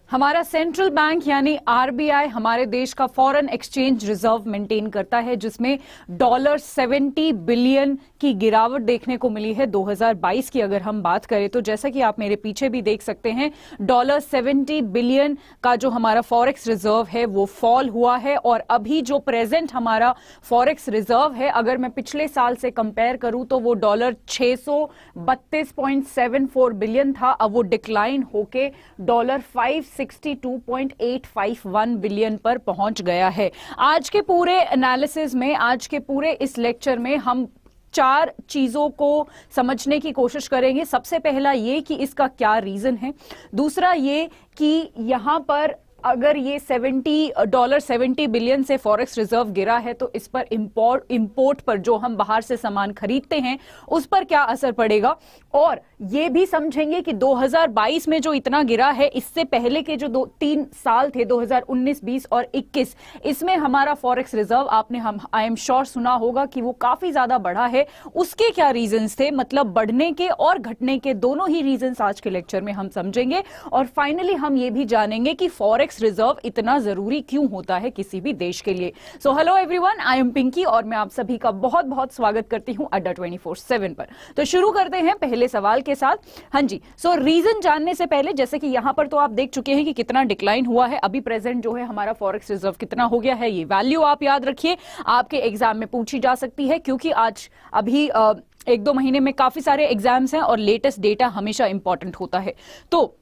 हमारा central bank यानी RBI हमारे देश का फॉरेन एक्सचेंज रिजर्व मेंटेन करता है, जिसमें $70 बिलियन की गिरावट देखने को मिली है 2022 की अगर हम बात करें तो। जैसा कि आप मेरे पीछे भी देख सकते हैं, $70 बिलियन का जो हमारा फॉरेक्स रिजर्व है वो फॉल हुआ है। और अभी जो प्रेजेंट हमारा फॉरेक्स रिजर्व है, अगर मैं पिछले साल से कंपेयर करूं तो वो $632.74 बिलियन था। अब वो डिक्लाइन होके $562.851 बिलियन पर पहुंच गया है। आज के पूरे एनालिसिस में, आज के पूरे इस लेक्चर में हम 4 चीजों को समझने की कोशिश करेंगे। सबसे पहला ये कि इसका क्या रीजन है, दूसरा ये कि यहां पर अगर ये $70 बिलियन से फॉरेक्स रिजर्व गिरा है तो इस पर इंपोर्ट पर जो हम बाहर से सामान खरीदते हैं उस पर क्या असर पड़ेगा। और ये भी समझेंगे कि 2022 में जो इतना गिरा है, इससे पहले के जो 2-3 साल थे 2019, 20 और 21, इसमें हमारा फॉरेक्स रिजर्व आपने आई एम श्योर सुना होगा कि वो काफी ज्यादा बढ़ा है। उसके क्या रीजंस थे, मतलब बढ़ने के और घटने के दोनों ही रीजंस आज के लेक्चर में हम समझेंगे। और फाइनली हम ये भी जानेंगे कि फॉरेक्स रिजर्व इतना जरूरी क्यों होता है किसी भी देश के लिए। So hello everyone, I am Pinky और मैं आप सभी का बहुत बहुत स्वागत करती हूं अड्डा 24/7 पर। तो शुरू करते हैं पहले सवाल के साथ। हाँ जी, सो रीजन जानने से पहले, जैसे कि यहां पर तो आप देख चुके हैं कि कितना डिक्लाइन हुआ है। अभी प्रेजेंट जो है हमारा फॉरेक्स रिजर्व कितना हो गया है, ये वैल्यू आप याद रखिए, आपके एग्जाम में पूछी जा सकती है, क्योंकि आज अभी 1-2 महीने में काफी सारे एग्जाम्स हैं और लेटेस्ट डेटा हमेशा इंपॉर्टेंट होता है। तो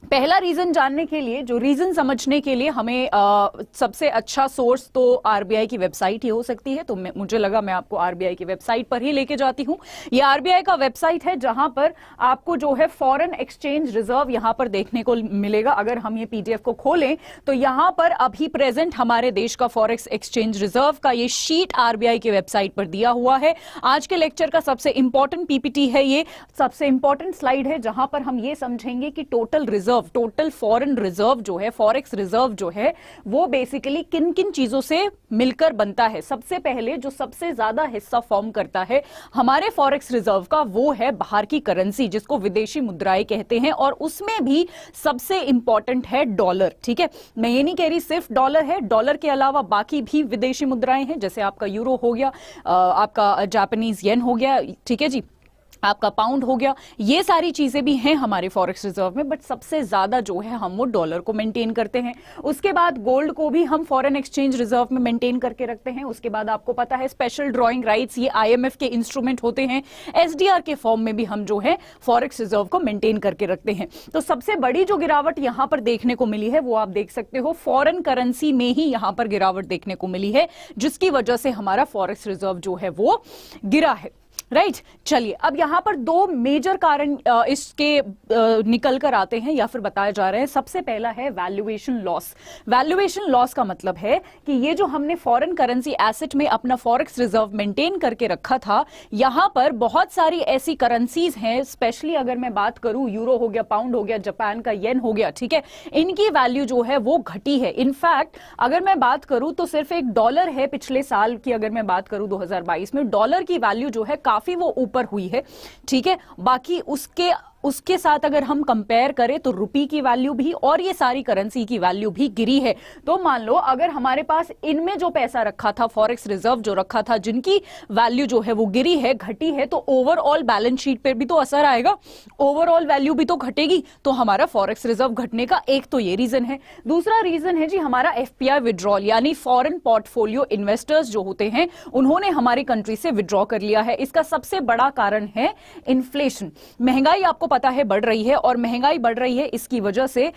पहला रीजन जानने के लिए, जो रीजन समझने के लिए हमें सबसे अच्छा सोर्स तो आरबीआई की वेबसाइट ही हो सकती है। तो मुझे लगा मैं आपको आरबीआई की वेबसाइट पर ही लेके जाती हूं। ये आरबीआई का वेबसाइट है जहां पर आपको जो है फॉरेन एक्सचेंज रिजर्व यहां पर देखने को मिलेगा। अगर हम ये पीडीएफ को खोलें तो यहां पर अभी प्रेजेंट हमारे देश का फॉरेक्स एक्सचेंज रिजर्व का ये शीट आरबीआई की वेबसाइट पर दिया हुआ है। आज के लेक्चर का सबसे इंपॉर्टेंट पीपीटी है, ये सबसे इंपॉर्टेंट स्लाइड है जहां पर हम ये समझेंगे कि टोटल फॉरेन रिजर्व जो है, फॉरेक्स रिजर्व जो है, वो बेसिकली किन किन चीजों से मिलकर बनता है। सबसे पहले जो सबसे ज्यादा हिस्सा फॉर्म करता है हमारे फॉरेक्स रिजर्व का, वो है बाहर की करेंसी, जिसको विदेशी मुद्राएं कहते हैं। और उसमें भी सबसे इंपॉर्टेंट है डॉलर। ठीक है, मैं ये नहीं कह रही सिर्फ डॉलर है, डॉलर के अलावा बाकी भी विदेशी मुद्राएं हैं, जैसे आपका यूरो हो गया, आपका जापानीज येन हो गया, ठीक है जी, आपका पाउंड हो गया, ये सारी चीजें भी हैं हमारे फॉरेक्स रिजर्व में। बट सबसे ज्यादा जो है हम वो डॉलर को मेंटेन करते हैं। उसके बाद गोल्ड को भी हम फॉरेन एक्सचेंज रिजर्व में मेंटेन करके रखते हैं। उसके बाद आपको पता है स्पेशल ड्रॉइंग राइट्स, ये आईएमएफ के इंस्ट्रूमेंट होते हैं। एसडीआर के फॉर्म में भी हम जो है फॉरेक्स रिजर्व को मेंटेन करके रखते हैं। तो सबसे बड़ी जो गिरावट यहां पर देखने को मिली है वो आप देख सकते हो, फॉरेन करेंसी में ही यहां पर गिरावट देखने को मिली है, जिसकी वजह से हमारा फॉरेक्स रिजर्व जो है वो गिरा है। राइट, चलिए अब यहां पर 2 मेजर कारण इसके निकल कर आते हैं या फिर बताए जा रहे हैं। सबसे पहला है वैल्यूएशन लॉस। वैल्यूएशन लॉस का मतलब है कि ये जो हमने फॉरेन करेंसी एसेट में अपना फॉरेक्स रिजर्व मेंटेन करके रखा था, यहां पर बहुत सारी ऐसी करेंसीज हैं, स्पेशली अगर मैं बात करूं, यूरो हो गया, पाउंड हो गया, जापान का येन हो गया, ठीक है, इनकी वैल्यू जो है वो घटी है। इनफैक्ट अगर मैं बात करूं तो सिर्फ एक डॉलर है, पिछले साल की अगर मैं बात करूं 2022 में, डॉलर की वैल्यू जो है काफी वो ऊपर हुई है। ठीक है, बाकी उसके साथ अगर हम कंपेयर करें तो रुपी की वैल्यू भी और ये सारी करेंसी की वैल्यू भी गिरी है। तो मान लो अगर हमारे पास इनमें जो पैसा रखा था, फॉरेक्स रिजर्व जो रखा था, जिनकी वैल्यू जो है वो गिरी है, घटी है, तो ओवरऑल बैलेंस शीट पर भी तो असर आएगा, ओवरऑल वैल्यू भी तो घटेगी। तो हमारा फॉरेक्स रिजर्व घटने का एक तो ये रीजन है। दूसरा रीजन है जी हमारा एफपीआई विड्रॉल, यानी फॉरेन पोर्टफोलियो इन्वेस्टर्स जो होते हैं उन्होंने हमारी कंट्री से विड्रॉ कर लिया है। इसका सबसे बड़ा कारण है इन्फ्लेशन। महंगाई आपको पता है बढ़ रही है, और महंगाई बढ़ रही है इसकी वजह से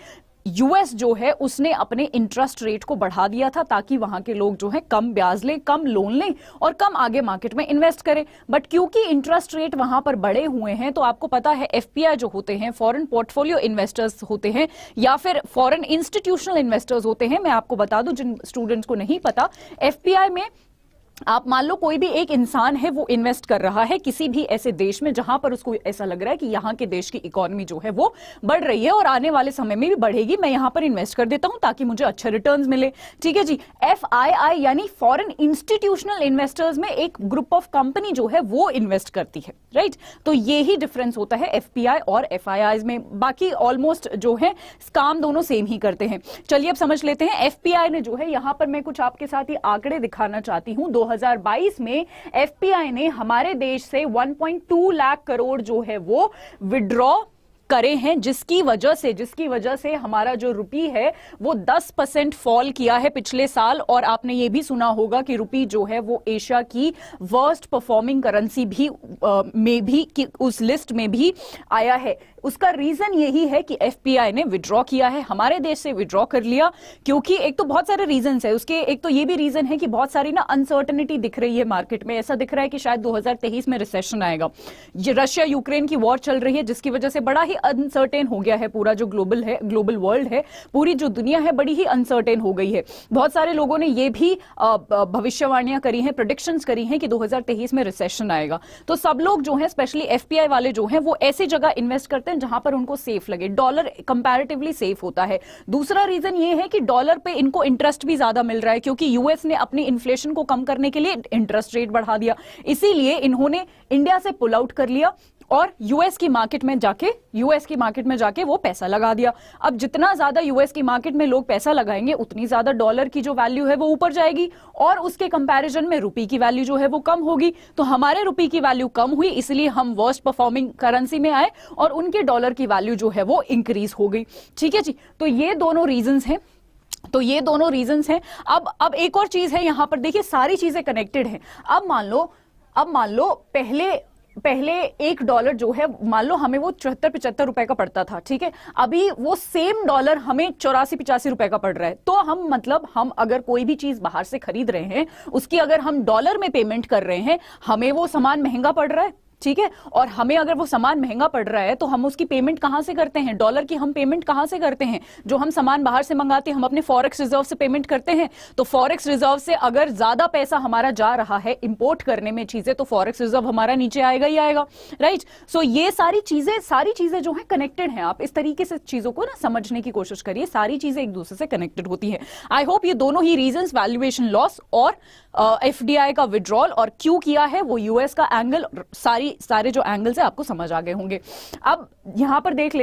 यूएस जो है उसने अपने इंटरेस्ट रेट को बढ़ा दिया था, ताकि वहां के लोग जो है कम ब्याज लें, कम लोन लें और कम आगे मार्केट में इन्वेस्ट करें। बट क्योंकि इंटरेस्ट रेट वहां पर बढ़े हुए हैं, तो आपको पता है एफपीआई जो होते हैं, फॉरेन पोर्टफोलियो इन्वेस्टर्स होते हैं या फिर फॉरेन इंस्टीट्यूशनल इन्वेस्टर्स होते हैं। मैं आपको बता दूं जिन स्टूडेंट्स को नहीं पता, एफपीआई में आप मान लो कोई भी एक इंसान है वो इन्वेस्ट कर रहा है किसी भी ऐसे देश में जहां पर उसको ऐसा लग रहा है कि यहां के देश की इकोनॉमी जो है वो बढ़ रही है और आने वाले समय में भी बढ़ेगी, मैं यहां पर इन्वेस्ट कर देता हूं ताकि मुझे अच्छे रिटर्न्स मिले। ठीक है जी, FII यानी फॉरेन इंस्टीट्यूशनल इन्वेस्टर्स में एक ग्रुप ऑफ कंपनी जो है वो इन्वेस्ट करती है, राइट। तो ये ही डिफरेंस होता है FPI और FIIs में, बाकी ऑलमोस्ट जो है काम दोनों सेम ही करते हैं। चलिए अब समझ लेते हैं FPI ने जो है, यहां पर मैं कुछ आपके साथ ही आंकड़े दिखाना चाहती हूं। 2022 में FPI ने हमारे देश से 1.2 लाख करोड़ जो है वो विड्रॉ करे हैं, जिसकी वजह से हमारा जो रुपी है वो 10% फॉल किया है पिछले साल। और आपने ये भी सुना होगा कि रुपी जो है वो एशिया की वर्स्ट परफॉर्मिंग करेंसी भी में भी कि उस लिस्ट में भी आया है। उसका रीजन यही है कि FPI ने विड्रॉ किया है, हमारे देश से विड्रॉ कर लिया, क्योंकि एक तो बहुत सारे रीजंस है उसके। एक तो ये भी रीजन है कि बहुत सारी ना अनसर्टेनिटी दिख रही है मार्केट में, ऐसा दिख रहा है कि शायद 2023 में रिसेशन आएगा। ये रशिया यूक्रेन की वॉर चल रही है जिसकी वजह से बड़ा ही अनसर्टेन हो गया है पूरा जो ग्लोबल वर्ल्ड है, पूरी जो दुनिया है बड़ी ही अनसर्टेन हो गई है। बहुत सारे लोगों ने ये भी भविष्यवाणियां करी हैं, प्रेडिक्शंस करी हैं कि 2023 में रिसेशन आएगा। तो सब लोग जो है स्पेशली FPI वाले जो हैं वो ऐसी जगह इन्वेस्ट करते हैं जहां पर उनको सेफ लगे। डॉलर कंपैरेटिवली सेफ होता है। दूसरा रीजन ये है कि डॉलर पे इनको इंटरेस्ट भी ज्यादा मिल रहा है, क्योंकि US ने अपनी इन्फ्लेशन को कम करने के लिए इंटरेस्ट रेट बढ़ा दिया, इसीलिए इन्होंने इंडिया से पुल आउट कर लिया और यूएस की मार्केट में जाके वो पैसा लगा दिया। अब जितना ज्यादा यूएस की मार्केट में लोग पैसा लगाएंगे उतनी ज्यादा डॉलर की जो वैल्यू है वो ऊपर जाएगी और उसके कंपैरिजन में रुपी की वैल्यू जो है वो कम होगी। तो हमारे रुपी की वैल्यू कम हुई, इसलिए हम वर्स्ट परफॉर्मिंग करेंसी में आए और उनके डॉलर की वैल्यू जो है वो इंक्रीज हो गई। ठीक है जी, तो ये दोनों रीजंस हैं। अब एक और चीज है यहां पर, देखिए सारी चीजें कनेक्टेड हैं। अब मान लो पहले $1 जो है, मान लो हमें वो 74-75 रुपए का पड़ता था, ठीक है, अभी वो सेम डॉलर हमें 84-85 रुपए का पड़ रहा है। तो हम अगर कोई भी चीज बाहर से खरीद रहे हैं, उसकी अगर हम डॉलर में पेमेंट कर रहे हैं, हमें वो सामान महंगा पड़ रहा है, ठीक है, और हमें अगर वो सामान महंगा पड़ रहा है तो हम उसकी पेमेंट कहां से करते हैं? डॉलर की हम पेमेंट कहां से करते हैं? जो हम सामान बाहर से मंगाते हैं हम अपने फॉरेक्स रिजर्व से पेमेंट करते हैं। तो फॉरेक्स रिजर्व से अगर ज्यादा पैसा हमारा जा रहा है इंपोर्ट करने में चीजें, तो फॉरेक्स रिजर्व हमारा नीचे आएगा ही आएगा, राइट। सो ये सारी चीजें जो है कनेक्टेड हैं। आप इस तरीके से चीजों को ना समझने की कोशिश करिए, सारी चीजें एक दूसरे से कनेक्टेड होती है। आई होप ये दोनों ही रीजंस, वैल्यूएशन लॉस और FDI का विड्रॉल और क्यों किया है, वो यूएस का एंगल, सारे जो एंगल से आपको समझ आ गए होंगे। अब यहां पर देख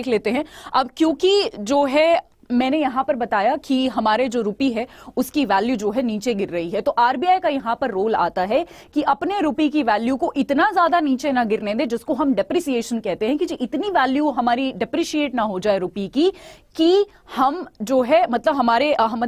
लेते हैं, अब क्योंकि जो है मैंने यहां पर बताया कि हमारे जो रुपी है उसकी वैल्यू जो है नीचे गिर रही है, तो आरबीआई का यहां पर रोल आता है कि अपने रुपी की वैल्यू को इतना ज्यादा नीचे ना गिरने दे, जिसको हम डेप्रिसिएशन कहते हैं, कि जी इतनी वैल्यू हमारी डेप्रिशिएट ना हो जाए रुपी की कि हम जो है मतलब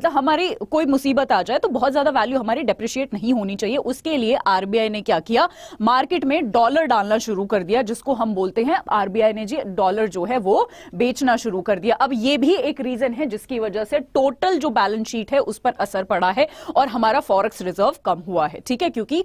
हमारी कोई मुसीबत आ जाए तो बहुत ज्यादा वैल्यू हमारी डेप्रिशिएट नहीं होनी चाहिए। उसके लिए आरबीआई ने क्या किया, मार्केट में डॉलर डालना शुरू कर दिया, जिसको हम बोलते हैं आरबीआई ने जी डॉलर जो है वो बेचना शुरू कर दिया। अब ये भी एक रीजन है जिसकी वजह से टोटल जो बैलेंस शीट है उस पर असर पड़ा है और हमारा फॉरेक्स रिजर्व कम हुआ है, ठीक है, क्योंकि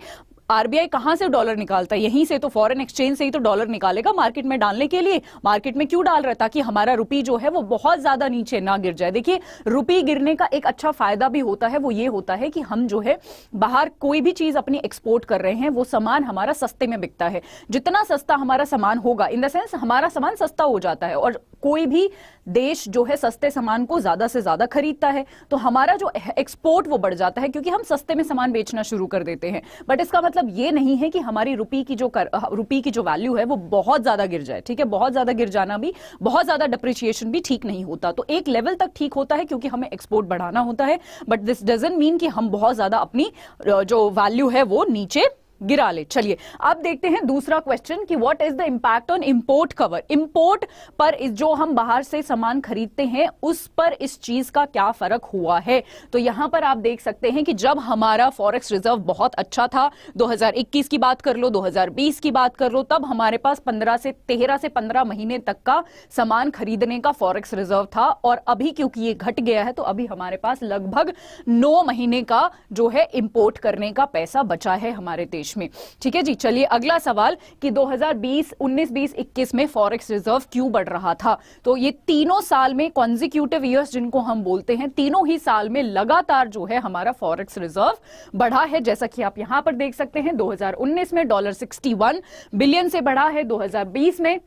आरबीआई कहां से डॉलर निकालता है? यहीं से, तो फॉरेन एक्सचेंज से ही तो डॉलर निकालेगा मार्केट में डालने के लिए। मार्केट में क्यों डाल रहा है? ताकि हमारा रुपी जो है वो बहुत ज्यादा नीचे ना गिर जाए। देखिए रुपी गिरने का एक अच्छा फायदा भी होता है, वो ये होता है कि हम जो है बाहर कोई भी चीज अपनी एक्सपोर्ट कर रहे हैं, वो सामान हमारा सस्ते में बिकता है। जितना सस्ता हमारा सामान होगा, इन द सेंस हमारा सामान सस्ता हो जाता है और कोई भी देश जो है सस्ते सामान को ज्यादा से ज्यादा खरीदता है, तो हमारा जो एक्सपोर्ट वो बढ़ जाता है क्योंकि हम सस्ते में सामान बेचना शुरू कर देते हैं। बट इसका मतलब ये नहीं है कि हमारी रुपी की जो वैल्यू है वो बहुत ज्यादा गिर जाए, ठीक है। बहुत ज्यादा गिर जाना भी, बहुत ज्यादा डिप्रिसिएशन भी ठीक नहीं होता। तो एक लेवल तक ठीक होता है क्योंकि हमें एक्सपोर्ट बढ़ाना होता है, बट दिस डजंट मीन कि हम बहुत ज्यादा अपनी जो वैल्यू है वो नीचे गिरा ले। चलिए अब देखते हैं दूसरा क्वेश्चन कि what is the impact on import cover. Import पर जो हम बाहर से सामान खरीदते हैं उस पर इस चीज का क्या फर्क हुआ है। तो यहां पर आप देख सकते हैं कि जब हमारा फॉरेक्स रिजर्व बहुत अच्छा था, 2021 की बात कर लो, 2020 की बात कर लो, तब हमारे पास 13 से 15 महीने तक का सामान खरीदने का फॉरेक्स रिजर्व था। और अभी क्योंकि ये घट गया है तो अभी हमारे पास लगभग 9 महीने का जो है इंपोर्ट करने का पैसा बचा है हमारे देश देश में। ठीक है जी, चलिए अगला सवाल कि 2020, 19, 20, 21 में फॉरेक्स रिजर्व क्यों बढ़ रहा था? तो ये तीनों साल में कॉन्जिक्यूटिव ईयर्स जिनको हम बोलते हैं, तीनों ही साल में लगातार जो है हमारा फॉरेक्स रिजर्व बढ़ा है। जैसा कि आप यहां पर देख सकते हैं, 2019 में $61 बिलियन से बढ़ा है, 2020 में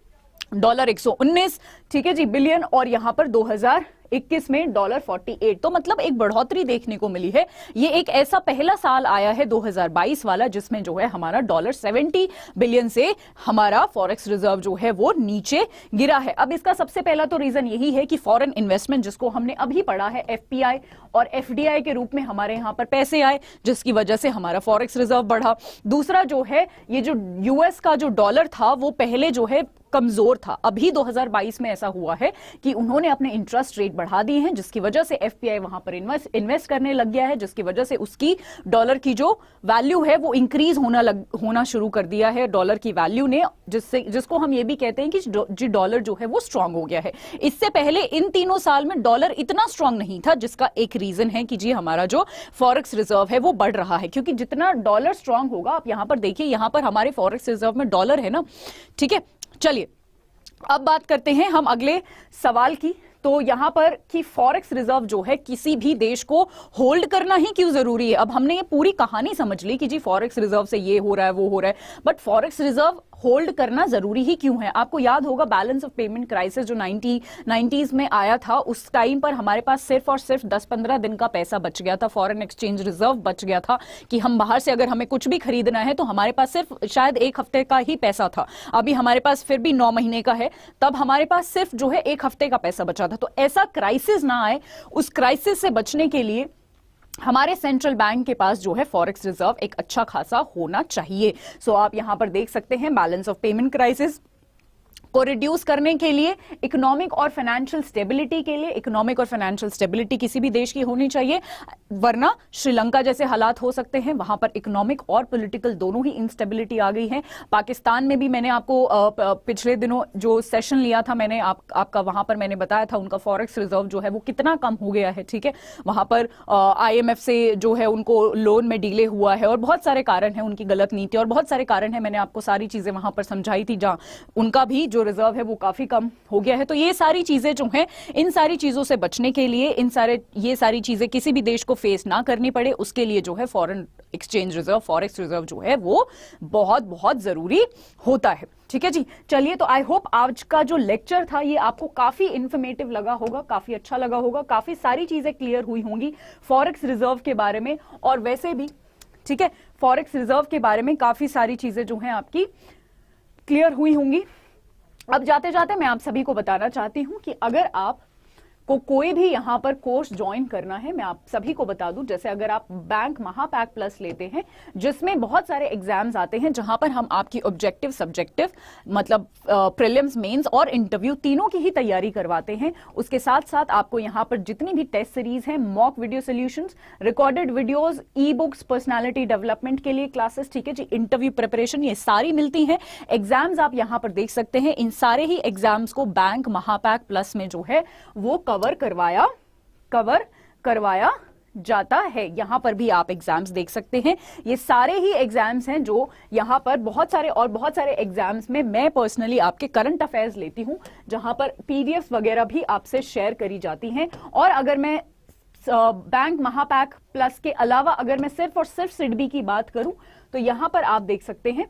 $119, ठीक है जी, बिलियन, और यहां पर 2021 में $48। तो मतलब एक बढ़ोतरी देखने को मिली है। ये एक ऐसा पहला साल आया है 2022 वाला जिसमें जो है हमारा $70 बिलियन से हमारा फॉरेक्स रिजर्व जो है वो नीचे गिरा है। अब इसका सबसे पहला तो रीजन यही है कि फॉरेन इन्वेस्टमेंट, जिसको हमने अभी पढ़ा है, एफपीआई और एफडीआई के रूप में हमारे यहां पर पैसे आए, जिसकी वजह से हमारा फॉरेक्स रिजर्व बढ़ा। दूसरा जो है, ये जो यूएस का जो डॉलर था वो पहले जो है कमजोर था। अभी 2022 में ऐसा हुआ है कि उन्होंने अपने इंटरेस्ट रेट बढ़ा दिए हैं, जिसकी वजह से एफपीआई वहां पर इन्वेस्ट करने लग गया है, जिसकी वजह से उसकी डॉलर की जो वैल्यू है वो इंक्रीज होना शुरू कर दिया है डॉलर की वैल्यू ने, जिसको हम ये भी कहते हैं कि डॉलर जो है वो स्ट्रांग हो गया है। इससे पहले इन तीनों साल में डॉलर इतना स्ट्रांग नहीं था, जिसका एक रीजन है कि जी हमारा जो फॉरेक्स रिजर्व है वो बढ़ रहा है, क्योंकि जितना डॉलर स्ट्रांग होगा, आप यहां पर देखिए, यहां पर हमारे फॉरेक्स रिजर्व में डॉलर है ना। ठीक है, चलिए अब बात करते हैं हम अगले सवाल की। तो यहां पर कि फॉरेक्स रिजर्व जो है किसी भी देश को होल्ड करना ही क्यों जरूरी है। अब हमने ये पूरी कहानी समझ ली कि जी फॉरेक्स रिजर्व से ये हो रहा है, वो हो रहा है, बट फॉरेक्स रिजर्व होल्ड करना जरूरी ही क्यों है? आपको याद होगा बैलेंस ऑफ पेमेंट क्राइसिस जो 90s में आया था, उस टाइम पर हमारे पास सिर्फ और सिर्फ 10-15 दिन का पैसा बच गया था, फॉरेन एक्सचेंज रिजर्व बच गया था कि हम बाहर से अगर हमें कुछ भी खरीदना है तो हमारे पास सिर्फ शायद 1 हफ्ते का ही पैसा था। अभी हमारे पास फिर भी 9 महीने का है, तब हमारे पास सिर्फ जो है 1 हफ्ते का पैसा बचा था। तो ऐसा क्राइसिस ना आए, उस क्राइसिस से बचने के लिए हमारे सेंट्रल बैंक के पास जो है फॉरेक्स रिजर्व एक अच्छा खासा होना चाहिए। सो आप यहां पर देख सकते हैं बैलेंस ऑफ पेमेंट क्राइसिस को रिड्यूस करने के लिए, इकोनॉमिक और फाइनेंशियल स्टेबिलिटी के लिए, इकोनॉमिक और फाइनेंशियल स्टेबिलिटी किसी भी देश की होनी चाहिए, वरना श्रीलंका जैसे हालात हो सकते हैं। वहां पर इकोनॉमिक और पॉलिटिकल दोनों ही इंस्टेबिलिटी आ गई है। पाकिस्तान में भी मैंने आपको पिछले दिनों जो सेशन लिया था, मैंने आपका वहां पर मैंने बताया था उनका फॉरेक्स रिजर्व जो है वो कितना कम हो गया है। ठीक है, वहां पर IMF से जो है उनको लोन में डिले हुआ है और बहुत सारे कारण हैं, उनकी गलत नीति और बहुत सारे कारण हैं। मैंने आपको सारी चीजें वहां पर समझाई थी, जहां उनका भी जो रिजर्व है वो काफी कम हो गया है। तो ये सारी चीजें जो हैं, इन सारी चीजों से बचने के लिए, ये सारी चीजें किसी भी देश को फेस ना करनी पड़े, उसके लिए जो है foreign exchange reserve, forex reserve जो है वो बहुत बहुत जरूरी होता है। ठीक है जी, चलिए तो आई होप आज का जो लेक्चर था ये आपको काफी इंफॉर्मेटिव लगा होगा, काफी अच्छा लगा होगा, काफी सारी चीजें क्लियर हुई होंगी फॉरेक्स रिजर्व के बारे में, और वैसे भी ठीक है फॉरेक्स रिजर्व के बारे में काफी सारी चीजें जो हैं आपकी क्लियर हुई होंगी। अब जाते जाते मैं आप सभी को बताना चाहती हूं कि अगर आप को कोई भी यहां पर कोर्स ज्वाइन करना है, मैं आप सभी को बता दूं, जैसे अगर आप बैंक महापैक प्लस लेते हैं, जिसमें बहुत सारे एग्जाम्स आते हैं, जहां पर हम आपकी ऑब्जेक्टिव, सब्जेक्टिव, मतलब प्रीलिम्स, मेंस और इंटरव्यू तीनों की ही तैयारी करवाते हैं। उसके साथ साथ आपको यहां पर जितनी भी टेस्ट सीरीज हैं, mock video solutions, recorded videos, e books, personality development के लिए क्लासेस, ठीक है जी, इंटरव्यू प्रिपरेशन, ये सारी मिलती हैं। एग्जाम्स आप यहां पर देख सकते हैं, इन सारे ही एग्जाम्स को बैंक महापैक प्लस में जो है वो कवर करवाया जाता है। यहां पर भी आप एग्जाम्स देख सकते हैं, ये सारे ही एग्जाम्स हैं जो यहां पर बहुत सारे एग्जाम्स में मैं पर्सनली आपके करंट अफेयर्स लेती हूं, जहां पर पीडीएफ वगैरह भी आपसे शेयर करी जाती हैं। और अगर मैं बैंक महापैक प्लस के अलावा अगर मैं सिर्फ और सिर्फ सिडबी की बात करूं, तो यहां पर आप देख सकते हैं,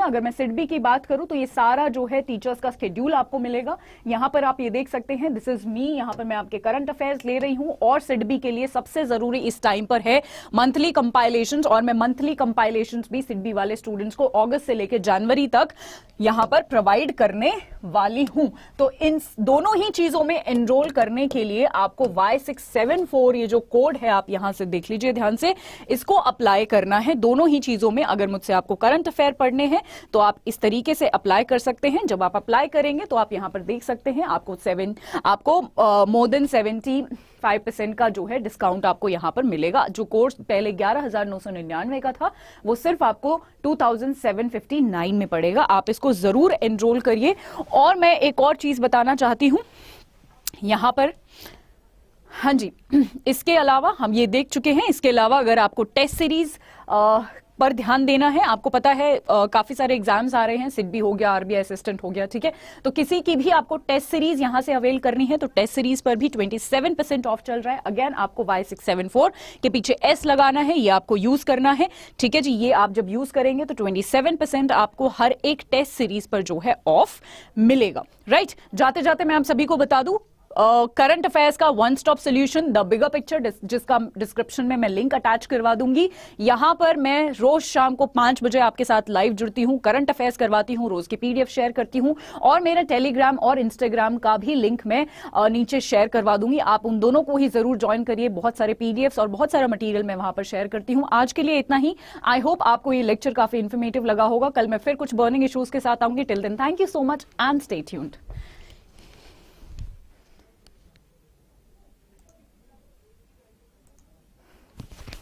अगर मैं सिडबी की बात करूं तो ये सारा जो है टीचर्स का शेड्यूल आपको मिलेगा। यहां पर आप ये देख सकते हैं, दिस इज मी, यहां पर मैं आपके करंट अफेयर्स ले रही हूं। और सिडबी के लिए सबसे जरूरी इस टाइम पर है मंथली कंपाइलेशंस, और मैं मंथली कंपाइलेशंस भी सिडबी वाले स्टूडेंट्स को अगस्त से लेकर जनवरी तक यहां पर प्रोवाइड करने वाली हूं। तो इन दोनों ही चीजों में एनरोल करने के लिए आपको Y674 ये जो कोड है, आप यहां से देख लीजिए ध्यान से, इसको अप्लाई करना है दोनों ही चीजों में। अगर मुझसे आपको करंट अफेयर पढ़ने हैं तो आप इस तरीके से अप्लाई कर सकते हैं। जब आप अप्लाई करेंगे तो आप यहां पर देख सकते हैं, आपको मोर देन 75% का जो है डिस्काउंट आपको यहां पर मिलेगा। जो कोर्स पहले 11,999 का था, वो सिर्फ आपको 2,759 में पड़ेगा। आप इसको जरूर एनरोल करिए। और मैं एक और चीज बताना चाहती हूं, यहां पर हाँ जी, इसके अलावा हम ये देख चुके हैं। इसके अलावा अगर आपको टेस्ट सीरीज पर ध्यान देना है, आपको पता है काफी सारे एग्जाम्स आ रहे हैं, सिडबी हो गया, आरबीआई असिस्टेंट हो गया, ठीक है, तो किसी की भी आपको टेस्ट सीरीज यहां से अवेल करनी है तो टेस्ट सीरीज पर भी 27% ऑफ चल रहा है। अगेन आपको Y674 के पीछे S लगाना है, ये आपको यूज करना है, ठीक है जी। ये आप जब यूज करेंगे तो 27% आपको हर एक टेस्ट सीरीज पर जो है ऑफ मिलेगा, राइट। जाते जाते मैं आप सभी को बता दूं, करंट अफेयर्स का one stop solution the bigger picture, जिसका डिस्क्रिप्शन में मैं लिंक अटैच करवा दूंगी। यहां पर मैं रोज शाम को 5 बजे आपके साथ लाइव जुड़ती हूं, करंट अफेयर्स करवाती हूं, रोज की पीडीएफ शेयर करती हूं, और मेरा टेलीग्राम और इंस्टाग्राम का भी लिंक मैं नीचे शेयर करवा दूंगी। आप उन दोनों को ही जरूर ज्वाइन करिए, बहुत सारे पीडीएफ्स और बहुत सारा मटीरियल मैं वहां पर शेयर करती हूं। आज के लिए इतना ही। आई होप आपको ये लेक्चर काफी इन्फॉर्मेटिव लगा होगा। कल मैं फिर कुछ बर्निंग इश्यूज के साथ आऊंगी। Till then thank you so much and stay tuned.